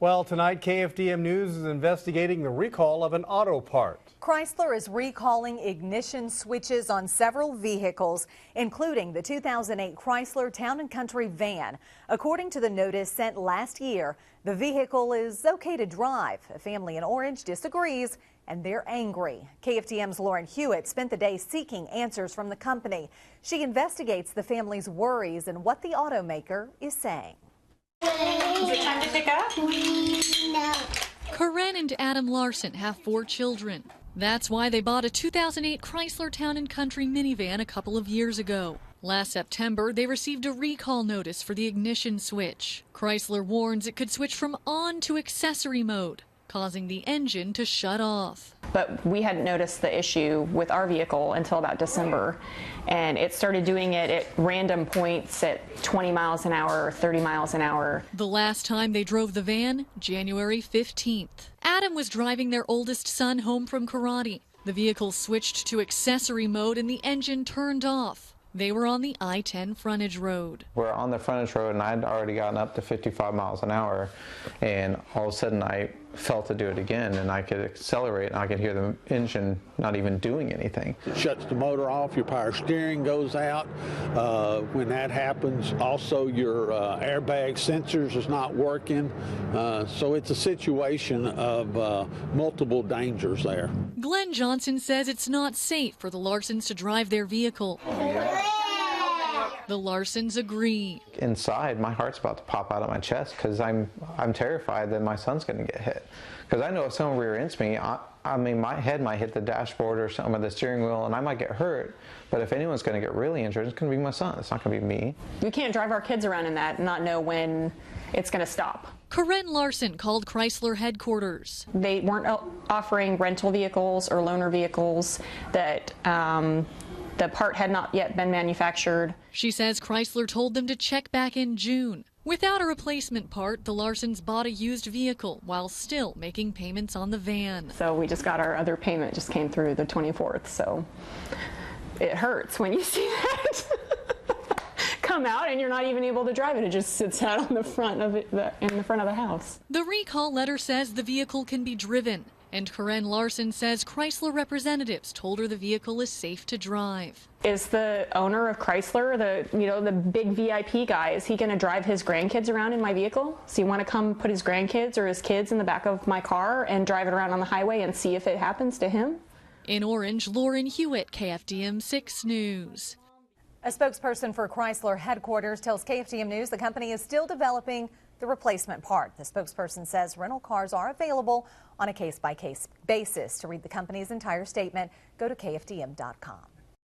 Well, tonight KFDM News is investigating the recall of an auto part. Chrysler is recalling ignition switches on several vehicles, including the 2008 Chrysler Town and Country van. According to the notice sent last year, the vehicle is okay to drive. A family in Orange disagrees, and they're angry. KFDM's Huet spent the day seeking answers from the company. She investigates the family's worries and what the automaker is saying. Is it time to pick up? No. Coren and Adam Larsen have 4 children. That's why they bought a 2008 Chrysler Town and Country minivan a couple of years ago. Last September, they received a recall notice for the ignition switch. Chrysler warns it could switch from on to accessory mode, causing the engine to shut off. But we hadn't noticed the issue with our vehicle until about December, and it started doing it at random points at 20 miles an hour or 30 miles an hour. The last time they drove the van, January 15th. Adam was driving their oldest son home from karate. The vehicle switched to accessory mode and the engine turned off. They were on the I-10 frontage road. We're on the frontage road and I'd already gotten up to 55 miles an hour, and all of a sudden I felt to do it again, and I could accelerate and I could hear the engine not even doing anything. It shuts the motor off, your power steering goes out. When that happens, also your airbag sensors is not working. So it's a situation of multiple dangers there. Glenn Johnson says it's not safe for the Larsens to drive their vehicle. The Larsens agree. Inside, my heart's about to pop out of my chest because I'm terrified that my son's going to get hit. Because I know if someone rear ends me, I mean, my head might hit the dashboard or some of the steering wheel, and I might get hurt. But if anyone's going to get really injured, it's going to be my son. It's not going to be me. We can't drive our kids around in that and not know when it's going to stop. Coren Larsen called Chrysler headquarters. They weren't offering rental vehicles or loaner vehicles that the part had not yet been manufactured. She says Chrysler told them to check back in June. Without a replacement part, the Larsens bought a used vehicle while still making payments on the van. So we just got our other payment, just came through the 24th. So it hurts when you see that come out and you're not even able to drive it. It just sits out on the front of it, in the front of the house. The recall letter says the vehicle can be driven. And Coren Larsen says Chrysler representatives told her the vehicle is safe to drive. Is the owner of Chrysler, the big VIP guy, is he going to drive his grandkids around in my vehicle? Does he want to come put his grandkids or his kids in the back of my car and drive it around on the highway and see if it happens to him? In Orange, Huet, KFDM 6 News. A spokesperson for Chrysler headquarters tells KFDM News the company is still developing the replacement part. The spokesperson says rental cars are available on a case-by-case basis. To read the company's entire statement, go to KFDM.com.